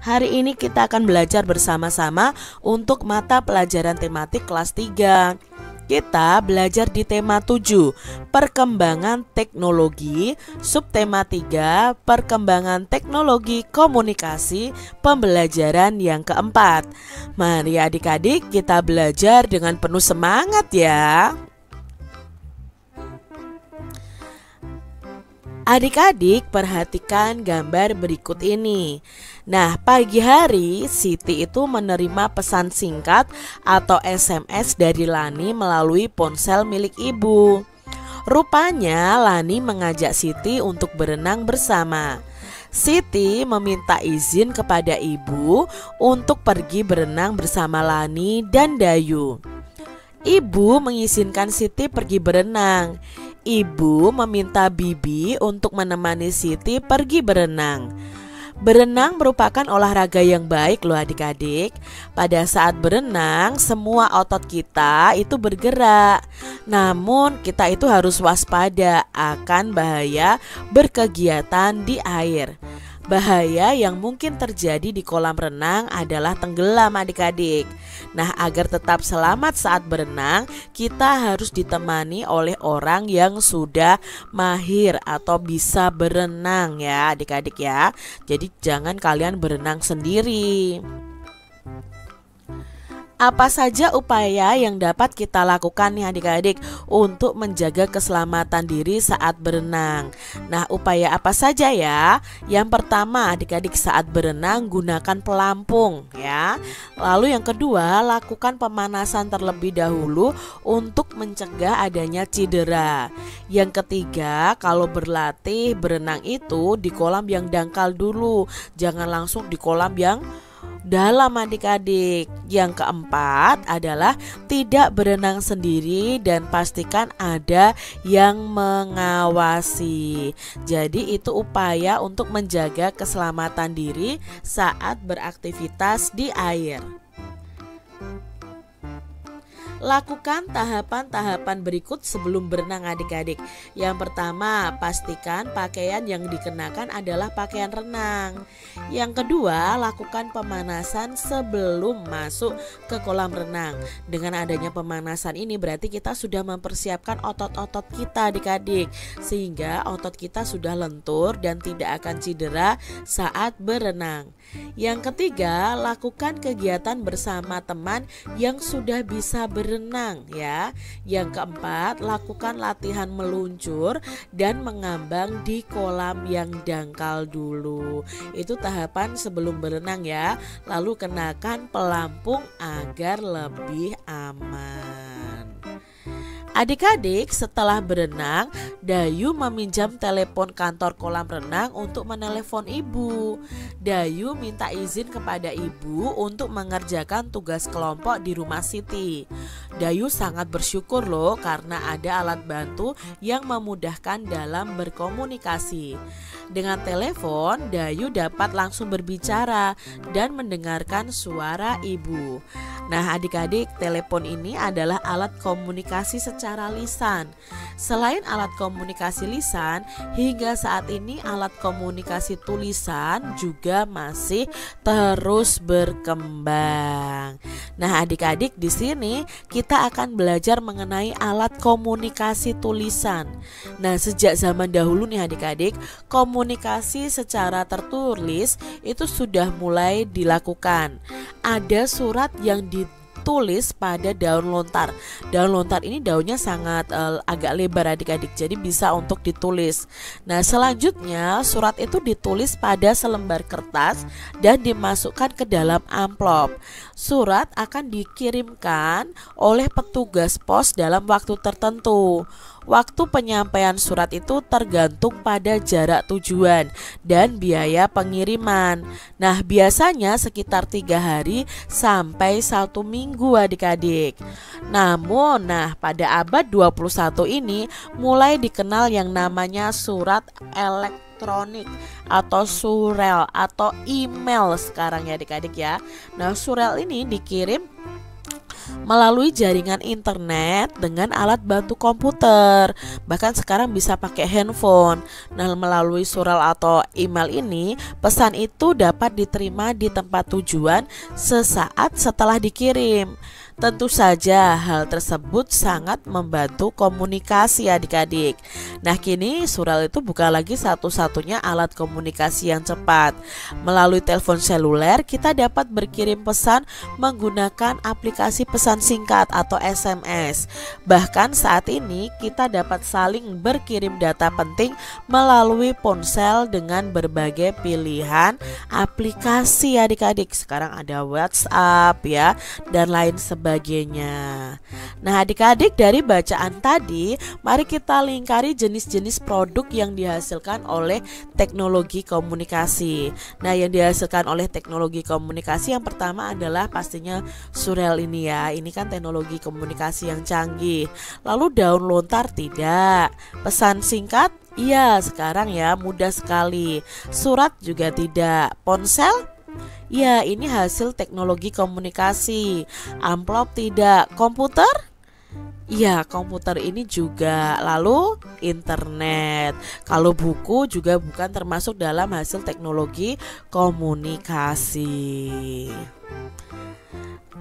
Hari ini kita akan belajar bersama-sama untuk mata pelajaran tematik kelas 3. Kita belajar di tema 7, perkembangan teknologi, subtema 3, perkembangan teknologi komunikasi, pembelajaran yang keempat. Mari adik-adik kita belajar dengan penuh semangat ya. Adik-adik perhatikan gambar berikut ini. Nah, pagi hari Siti itu menerima pesan singkat atau SMS dari Lani melalui ponsel milik ibu. Rupanya Lani mengajak Siti untuk berenang bersama. Siti meminta izin kepada ibu untuk pergi berenang bersama Lani dan Dayu. Ibu mengizinkan Siti pergi berenang. Ibu meminta Bibi untuk menemani Siti pergi berenang. Berenang merupakan olahraga yang baik loh adik-adik. Pada saat berenang semua otot kita itu bergerak. Namun kita itu harus waspada akan bahaya berkegiatan di air. Bahaya yang mungkin terjadi di kolam renang adalah tenggelam adik-adik. Nah, agar tetap selamat saat berenang, kita harus ditemani oleh orang yang sudah mahir atau bisa berenang ya adik-adik ya. Jadi jangan kalian berenang sendiri. Apa saja upaya yang dapat kita lakukan nih adik-adik untuk menjaga keselamatan diri saat berenang? Nah, upaya apa saja ya? Yang pertama adik-adik saat berenang gunakan pelampung ya. Lalu yang kedua lakukan pemanasan terlebih dahulu untuk mencegah adanya cedera. Yang ketiga kalau berlatih berenang itu di kolam yang dangkal dulu, jangan langsung di kolam yang dalam adik-adik. Yang keempat adalah tidak berenang sendiri dan pastikan ada yang mengawasi. Jadi itu upaya untuk menjaga keselamatan diri saat beraktivitas di air. Lakukan tahapan-tahapan berikut sebelum berenang adik-adik. Yang pertama, pastikan pakaian yang dikenakan adalah pakaian renang. Yang kedua, lakukan pemanasan sebelum masuk ke kolam renang. Dengan adanya pemanasan ini berarti kita sudah mempersiapkan otot-otot kita adik-adik, sehingga otot kita sudah lentur dan tidak akan cedera saat berenang. Yang ketiga, lakukan kegiatan bersama teman yang sudah bisa berenang ya. Yang keempat, lakukan latihan meluncur dan mengambang di kolam yang dangkal dulu. Itu tahapan sebelum berenang ya. Lalu kenakan pelampung agar lebih aman. Adik-adik setelah berenang, Dayu meminjam telepon kantor kolam renang untuk menelepon ibu. Dayu minta izin kepada ibu untuk mengerjakan tugas kelompok di rumah Siti. Dayu sangat bersyukur loh karena ada alat bantu yang memudahkan dalam berkomunikasi. Dengan telepon, Dayu dapat langsung berbicara dan mendengarkan suara ibu. Nah adik-adik, telepon ini adalah alat komunikasi secara lisan. Selain alat komunikasi lisan, hingga saat ini alat komunikasi tulisan juga masih terus berkembang. Nah adik-adik, di sini kita akan belajar mengenai alat komunikasi tulisan. Nah sejak zaman dahulu nih adik-adik, komunikasi secara tertulis itu sudah mulai dilakukan. Ada surat yang ditulis pada daun lontar. Daun lontar ini daunnya sangat agak lebar adik-adik, jadi bisa untuk ditulis. Nah selanjutnya surat itu ditulis pada selembar kertas dan dimasukkan ke dalam amplop. Surat akan dikirimkan oleh petugas pos dalam waktu tertentu. Waktu penyampaian surat itu tergantung pada jarak tujuan dan biaya pengiriman. Nah biasanya sekitar 3 hari sampai 1 minggu adik-adik. Namun pada abad 21 ini mulai dikenal yang namanya surat elektronik atau surel atau email sekarang ya adik-adik ya. Nah surel ini dikirim melalui jaringan internet dengan alat bantu komputer. Bahkan sekarang bisa pakai handphone. Nah, melalui surel atau email ini, pesan itu dapat diterima di tempat tujuan sesaat setelah dikirim. Tentu saja hal tersebut sangat membantu komunikasi adik-adik. Nah, kini surel itu bukan lagi satu-satunya alat komunikasi yang cepat. Melalui telepon seluler kita dapat berkirim pesan menggunakan aplikasi pesan singkat atau SMS. Bahkan saat ini kita dapat saling berkirim data penting melalui ponsel dengan berbagai pilihan aplikasi adik-adik. Sekarang ada WhatsApp ya dan lain sebagainya. Nah, adik-adik, dari bacaan tadi, mari kita lingkari jenis-jenis produk yang dihasilkan oleh teknologi komunikasi. Nah, yang dihasilkan oleh teknologi komunikasi yang pertama adalah pastinya surel ini ya. Ini kan teknologi komunikasi yang canggih. Lalu daun lontar tidak. Pesan singkat? Iya, sekarang ya mudah sekali. Surat juga tidak. Ponsel? Ya, ini hasil teknologi komunikasi. Amplop tidak. Komputer? Ya, komputer ini juga. Lalu internet. Kalau buku juga bukan termasuk dalam hasil teknologi komunikasi.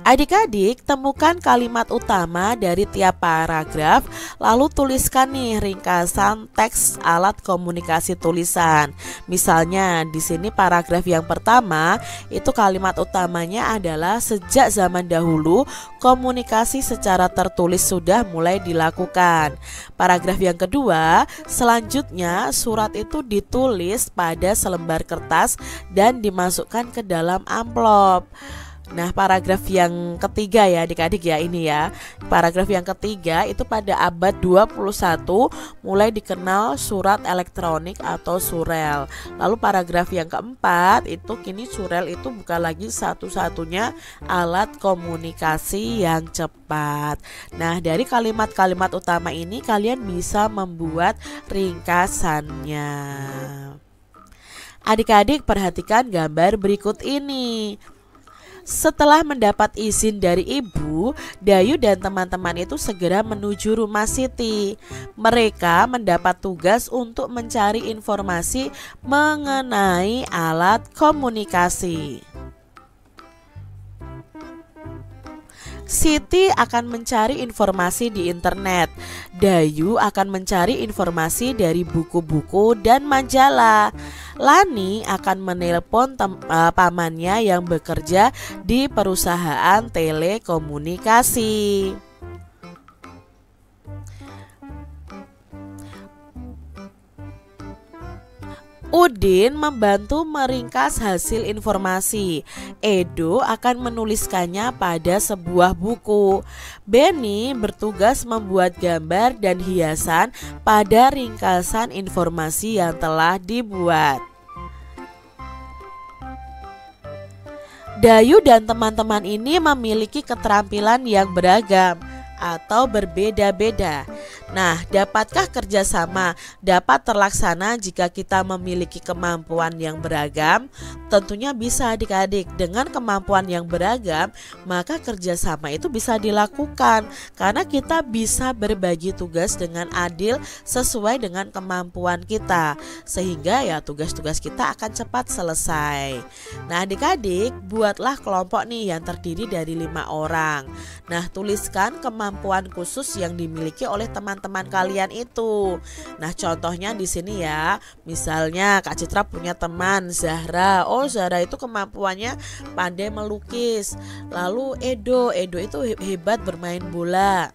Adik-adik, temukan kalimat utama dari tiap paragraf, lalu tuliskan nih ringkasan teks alat komunikasi tulisan. Misalnya di sini paragraf yang pertama itu kalimat utamanya adalah sejak zaman dahulu komunikasi secara tertulis sudah mulai dilakukan. Paragraf yang kedua, selanjutnya surat itu ditulis pada selembar kertas dan dimasukkan ke dalam amplop. Nah, paragraf yang ketiga ya adik-adik ya, ini ya. Paragraf yang ketiga itu pada abad 21 mulai dikenal surat elektronik atau surel. Lalu paragraf yang keempat itu kini surel itu bukan lagi satu-satunya alat komunikasi yang cepat. Nah, dari kalimat-kalimat utama ini kalian bisa membuat ringkasannya. Adik-adik, perhatikan gambar berikut ini. Setelah mendapat izin dari ibu, Dayu dan teman-teman itu segera menuju rumah Siti. Mereka mendapat tugas untuk mencari informasi mengenai alat komunikasi. Siti akan mencari informasi di internet. Dayu akan mencari informasi dari buku-buku dan majalah. Lani akan menelpon pamannya yang bekerja di perusahaan telekomunikasi. Udin membantu meringkas hasil informasi. Edo akan menuliskannya pada sebuah buku. Benny bertugas membuat gambar dan hiasan pada ringkasan informasi yang telah dibuat. Dayu dan teman-teman ini memiliki keterampilan yang beragam atau berbeda-beda. Nah, dapatkah kerjasama dapat terlaksana jika kita memiliki kemampuan yang beragam? Tentunya bisa adik-adik. Dengan kemampuan yang beragam, maka kerjasama itu bisa dilakukan karena kita bisa berbagi tugas dengan adil sesuai dengan kemampuan kita, sehingga ya tugas-tugas kita akan cepat selesai. Nah, adik-adik, buatlah kelompok nih yang terdiri dari 5 orang. Nah, tuliskan kemampuan khusus yang dimiliki oleh teman-teman kalian itu. Nah, contohnya di sini ya. Misalnya Kak Citra punya teman Zahra. Oh, Zahra itu kemampuannya pandai melukis. Lalu Edo itu hebat bermain bola.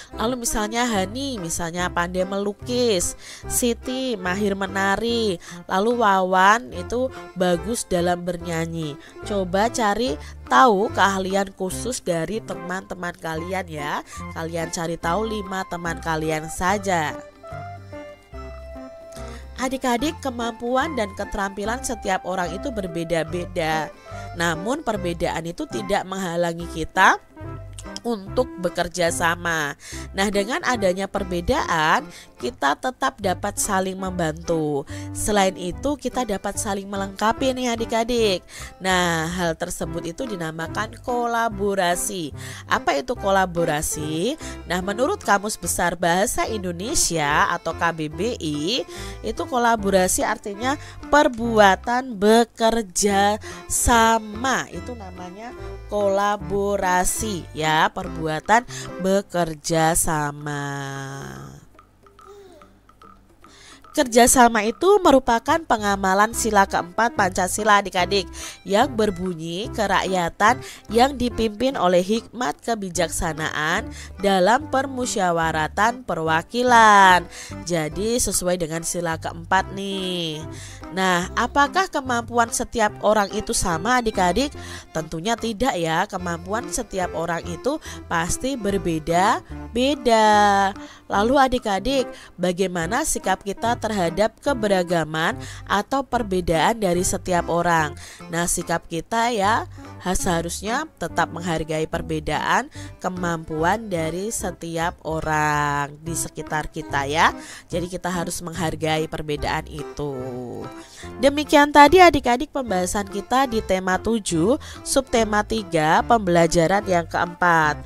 Lalu misalnya Hani misalnya pandai melukis, Siti mahir menari, lalu Wawan itu bagus dalam bernyanyi. Coba cari tahu keahlian khusus dari teman-teman kalian ya. Kalian cari tahu 5 teman kalian saja. Adik-adik, kemampuan dan keterampilan setiap orang itu berbeda-beda. Namun perbedaan itu tidak menghalangi kita untuk bekerja sama. Nah, dengan adanya perbedaan, kita tetap dapat saling membantu. Selain itu, kita dapat saling melengkapi nih adik-adik. Nah, hal tersebut itu dinamakan kolaborasi. Apa itu kolaborasi? Nah, menurut Kamus Besar Bahasa Indonesia atau KBBI, itu kolaborasi artinya perbuatan bekerja sama. Itu namanya kolaborasi ya, perbuatan bekerja sama. Kerjasama itu merupakan pengamalan sila keempat Pancasila adik-adik yang berbunyi kerakyatan yang dipimpin oleh hikmat kebijaksanaan dalam permusyawaratan perwakilan. Jadi sesuai dengan sila keempat nih. Nah, apakah kemampuan setiap orang itu sama adik-adik? Tentunya tidak ya, kemampuan setiap orang itu pasti berbeda-beda. Lalu adik-adik, bagaimana sikap kita terhadap keberagaman atau perbedaan dari setiap orang? Nah, sikap kita ya seharusnya tetap menghargai perbedaan kemampuan dari setiap orang di sekitar kita ya. Jadi kita harus menghargai perbedaan itu. Demikian tadi adik-adik pembahasan kita di tema 7, subtema 3, pembelajaran yang keempat.